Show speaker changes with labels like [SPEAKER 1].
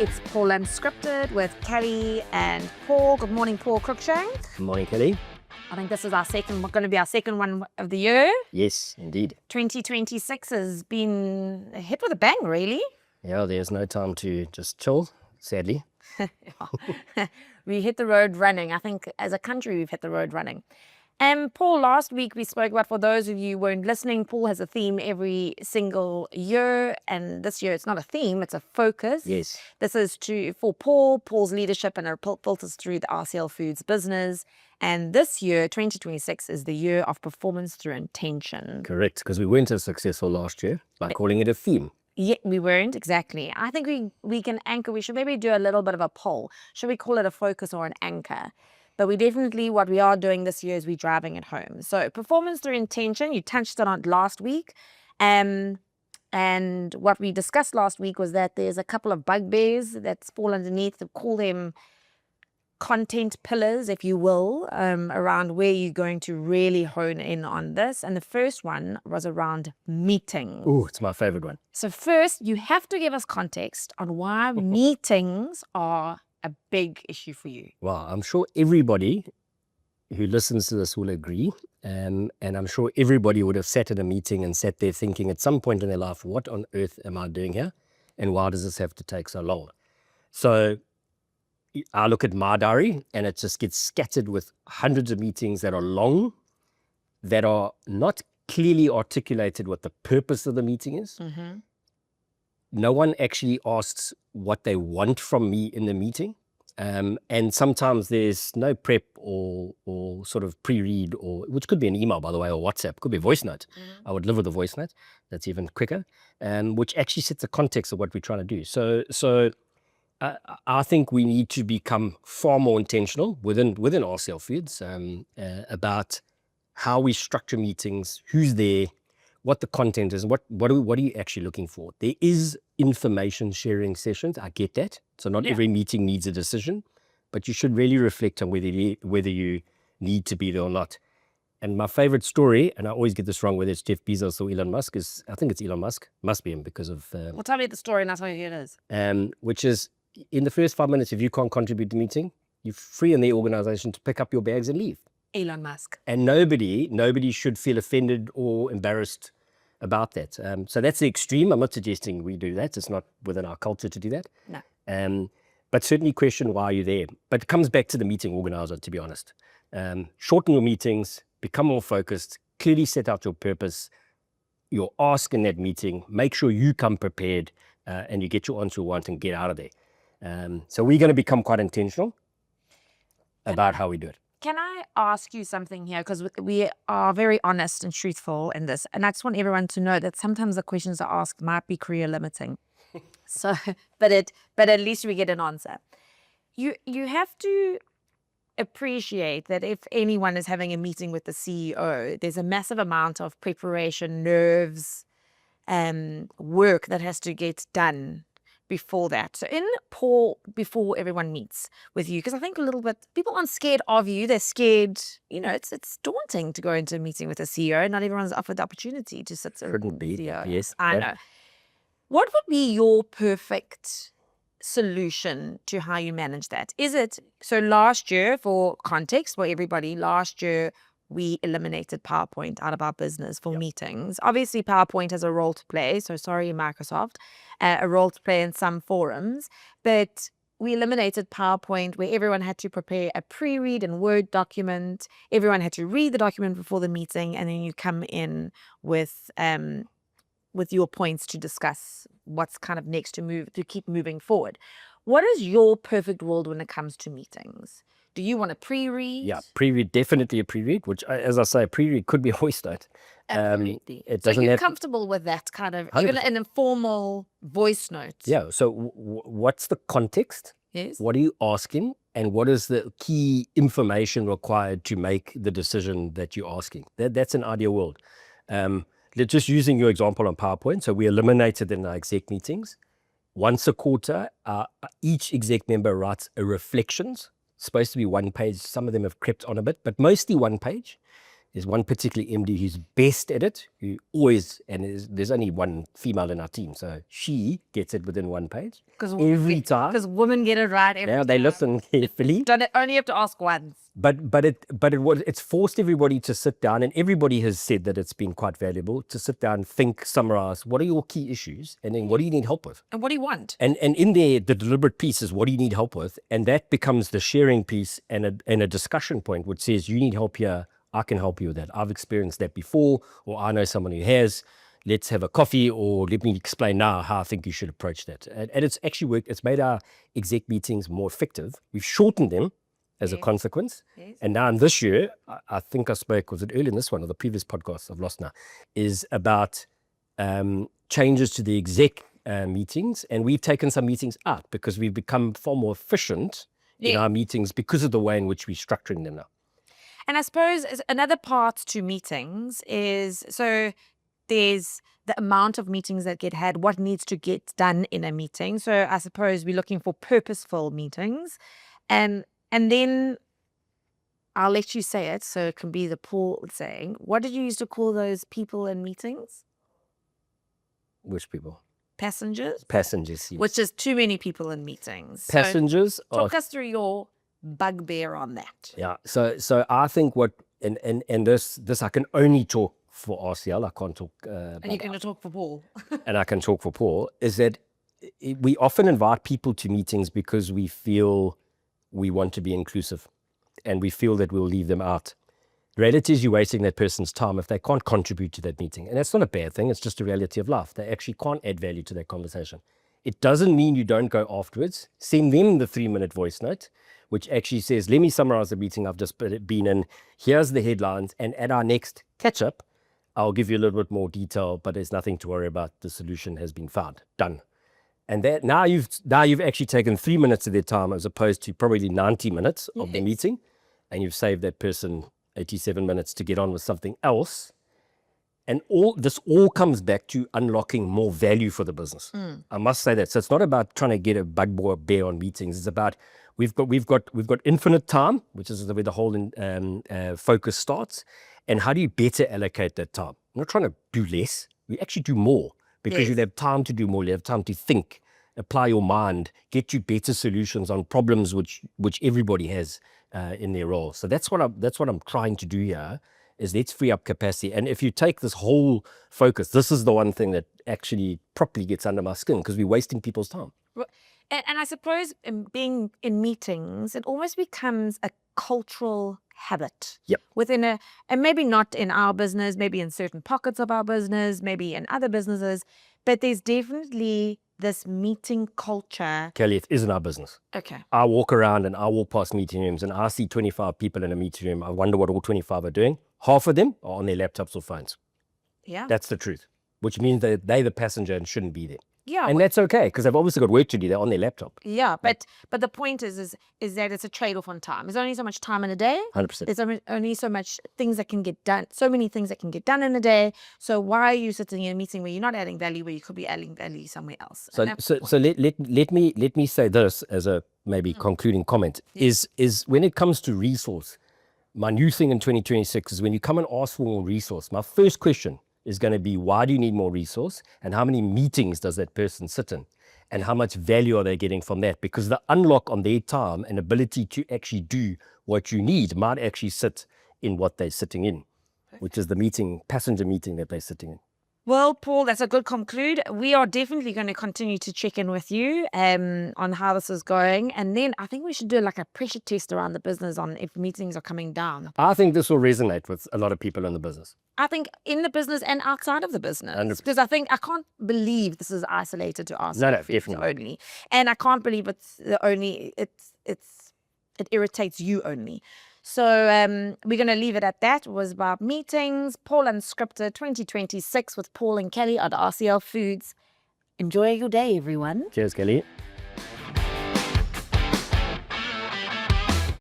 [SPEAKER 1] It's Paul Unscripted with Kelly and Paul. Good morning, Paul Cruikshank.
[SPEAKER 2] Good morning, Kelly.
[SPEAKER 1] I think this is going to be our second one of the year.
[SPEAKER 2] Yes, indeed.
[SPEAKER 1] 2026 has been hit with a bang, really.
[SPEAKER 2] Yeah, there's no time to just chill, sadly.
[SPEAKER 1] We hit the road running. I think as a country, we've hit the road running. Paul, last week we spoke about, for those of you who weren't listening, Paul has a theme every single year. And this year it's not a theme, it's a focus.
[SPEAKER 2] Yes.
[SPEAKER 1] This is for Paul's leadership, and it filters through the RCL Foods business. And this year, 2026, is the year of performance through intention.
[SPEAKER 2] Correct, because we weren't as successful last year by calling it a theme.
[SPEAKER 1] Yeah, we weren't, exactly. I think we can anchor. We should maybe do a little bit of a poll. Should we call it a focus or an anchor? But what we are doing this year is we're driving it home. So performance through intention, you touched on it last week. And what we discussed last week was that there's a couple of bugbears that fall underneath. Call them content pillars, if you will, around where you're going to really hone in on this. And the first one was around meetings.
[SPEAKER 2] Oh, it's my favorite one.
[SPEAKER 1] So first, you have to give us context on why meetings are a big issue for you.
[SPEAKER 2] Well, I'm sure everybody who listens to this will agree. And I'm sure everybody would have sat at a meeting and sat there thinking at some point in their life, what on earth am I doing here? And why does this have to take so long? So I look at my diary and it just gets scattered with hundreds of meetings that are long, that are not clearly articulated what the purpose of the meeting is.
[SPEAKER 1] Mm-hmm.
[SPEAKER 2] No one actually asks what they want from me in the meeting. And sometimes there's no prep or sort of pre-read, which could be an email, by the way, or WhatsApp, could be a voice note. Mm-hmm. I would live with a voice note. That's even quicker, which actually sets the context of what we're trying to do. So I think we need to become far more intentional within RCL Foods about how we structure meetings, who's there, what the content is, what are you actually looking for. There is information sharing sessions. I get that. So not every meeting needs a decision, but you should really reflect on whether you need to be there or not. And my favorite story, and I always get this wrong, whether it's Jeff Bezos or Elon Musk, I think it's Elon Musk. Must be him because of...
[SPEAKER 1] well, tell me the story and I'll tell you who it is.
[SPEAKER 2] Which is, in the first 5 minutes, if you can't contribute to the meeting, you're free in the organization to pick up your bags and leave.
[SPEAKER 1] Elon Musk.
[SPEAKER 2] And nobody should feel offended or embarrassed about that. So that's the extreme. I'm not suggesting we do that. It's not within our culture to do that.
[SPEAKER 1] No.
[SPEAKER 2] But certainly question why you're there. But it comes back to the meeting organizer, to be honest. Shorten your meetings, become more focused, clearly set out your purpose, your ask in that meeting, make sure you come prepared and you get your answer you want and get out of there. So we're going to become quite intentional about how we do it.
[SPEAKER 1] Can I ask you something here? Because we are very honest and truthful in this. And I just want everyone to know that sometimes the questions I ask might be career limiting. But at least we get an answer. You have to appreciate that if anyone is having a meeting with the CEO, there's a massive amount of preparation, nerves, work that has to get done before that. So before everyone meets with you, because I think a little bit, people aren't scared of you. They're scared, it's daunting to go into a meeting with a CEO. Not everyone's offered the opportunity to sit there.
[SPEAKER 2] Shouldn't be. Yes.
[SPEAKER 1] I know. What would be your perfect solution to how you manage that? So last year, for context, for everybody, last year, we eliminated PowerPoint out of our business for meetings. Obviously, PowerPoint has a role to play. So sorry, Microsoft, a role to play in some forums. But we eliminated PowerPoint, where everyone had to prepare a pre-read and Word document. Everyone had to read the document before the meeting, and then you come in with your points to discuss what's kind of next to keep moving forward. What is your perfect world when it comes to meetings? Do you want a pre-read?
[SPEAKER 2] Yeah, pre-read, definitely a pre-read, which, as I say, a pre-read could be a voice note.
[SPEAKER 1] Absolutely.
[SPEAKER 2] It
[SPEAKER 1] So
[SPEAKER 2] doesn't
[SPEAKER 1] you're
[SPEAKER 2] have...
[SPEAKER 1] comfortable with that kind of,
[SPEAKER 2] 100%.
[SPEAKER 1] even an informal voice note?
[SPEAKER 2] Yeah, so what's the context?
[SPEAKER 1] Yes.
[SPEAKER 2] What are you asking? And what is the key information required to make the decision that you're asking? That's an ideal world. Just using your example on PowerPoint, so we eliminated in our exec meetings. Once a quarter, each exec member writes a reflections. It's supposed to be one page. Some of them have crept on a bit, but mostly one page. There's one particular MD who's best at it, who always, and there's only one female in our team, so she gets it within one page every time.
[SPEAKER 1] Because women get it right every time.
[SPEAKER 2] They listen carefully.
[SPEAKER 1] Don't only have to ask once.
[SPEAKER 2] It's forced everybody to sit down, and everybody has said that it's been quite valuable to sit down, think, summarize, what are your key issues, and then what do you need help with?
[SPEAKER 1] And what do you want?
[SPEAKER 2] And in there, the deliberate piece is what do you need help with? And that becomes the sharing piece and a discussion point, which says you need help here, I can help you with that. I've experienced that before, or I know someone who has. Let's have a coffee, or let me explain now how I think you should approach that. And it's actually worked. It's made our exec meetings more effective. We've shortened them as a consequence.
[SPEAKER 1] Yes.
[SPEAKER 2] And now in this year, I think I spoke, was it early in this one or the previous podcast, I've lost now, is about changes to the exec meetings. And we've taken some meetings out because we've become far more efficient in our meetings because of the way in which we're structuring them now.
[SPEAKER 1] And I suppose another part to meetings is, so there's the amount of meetings that get had, what needs to get done in a meeting. So I suppose we're looking for purposeful meetings. And then I'll let you say it, so it can be the Paul saying. What did you used to call those people in meetings?
[SPEAKER 2] Which people?
[SPEAKER 1] Passengers?
[SPEAKER 2] Passengers, yes.
[SPEAKER 1] Which is too many people in meetings.
[SPEAKER 2] Passengers.
[SPEAKER 1] So talk us through your bugbear on that.
[SPEAKER 2] Yeah. So I think what, and this I can only talk for RCL. I can't talk.
[SPEAKER 1] And you're going to talk for Paul.
[SPEAKER 2] And I can talk for Paul. Is that we often invite people to meetings because we feel we want to be inclusive, and we feel that we'll leave them out. The reality is you're wasting that person's time if they can't contribute to that meeting. And that's not a bad thing. It's just a reality of life. They actually can't add value to that conversation. It doesn't mean you don't go afterwards. Send them the 3-minute voice note, which actually says, let me summarize the meeting I've just been in. Here's the headlines. And at our next catch up, I'll give you a little bit more detail, but there's nothing to worry about. The solution has been found. Done. And that now you've actually taken 3 minutes of their time as opposed to probably 90 minutes of the meeting, and you've saved that person 87 minutes to get on with something else. And this all comes back to unlocking more value for the business. I must say that. So it's not about trying to get a bugbear on meetings. It's about we've got infinite time, which is where the whole focus starts. And how do you better allocate that time? We're not trying to do less. We actually do more, because you have time to do more. You have time to think, apply your mind, get you better solutions on problems which everybody has in their role. So that's what I'm trying to do here. Is let's free up capacity. And if you take this whole focus, this is the one thing that actually properly gets under my skin, because we're wasting people's time.
[SPEAKER 1] And I suppose being in meetings, it almost becomes a cultural habit.
[SPEAKER 2] Yep.
[SPEAKER 1] Within and maybe not in our business, maybe in certain pockets of our business, maybe in other businesses, but there's definitely this meeting culture.
[SPEAKER 2] Kelly, it isn't our business.
[SPEAKER 1] Okay.
[SPEAKER 2] I walk around and I walk past meeting rooms and I see 25 people in a meeting room. I wonder what all 25 are doing. Half of them are on their laptops or phones.
[SPEAKER 1] Yeah.
[SPEAKER 2] That's the truth, which means that they're the passenger and shouldn't be there.
[SPEAKER 1] Yeah.
[SPEAKER 2] And that's okay, because they've obviously got work to do. They're on their laptop.
[SPEAKER 1] Yeah, but the point is that it's a trade-off on time. There's only so much time in a day.
[SPEAKER 2] 100%.
[SPEAKER 1] There's only so much things that can get done. So many things that can get done in a day. So why are you sitting in a meeting where you're not adding value, where you could be adding value somewhere else?
[SPEAKER 2] So let me say this as a maybe concluding comment. Is when it comes to resource, my new thing in 2026 is when you come and ask for more resource, my first question is going to be, why do you need more resource, and how many meetings does that person sit in, and how much value are they getting from that? Because the unlock on their time and ability to actually do what you need might actually sit in what they're sitting in, which is the passenger meeting that they're sitting in.
[SPEAKER 1] Well, Paul, that's a good conclude. We are definitely going to continue to check in with you on how this is going. And then I think we should do like a pressure test around the business on if meetings are coming down.
[SPEAKER 2] I think this will resonate with a lot of people in the business.
[SPEAKER 1] I think in the business and outside of the business.
[SPEAKER 2] 100%.
[SPEAKER 1] Because I can't believe this is isolated to us.
[SPEAKER 2] No, definitely.
[SPEAKER 1] Only. And I can't believe it's the only, it irritates you only. So we're going to leave it at that. It was about meetings. Paul Unscripted 2026 with Paul and Kelly at RCL Foods. Enjoy your day, everyone.
[SPEAKER 2] Cheers, Kelly.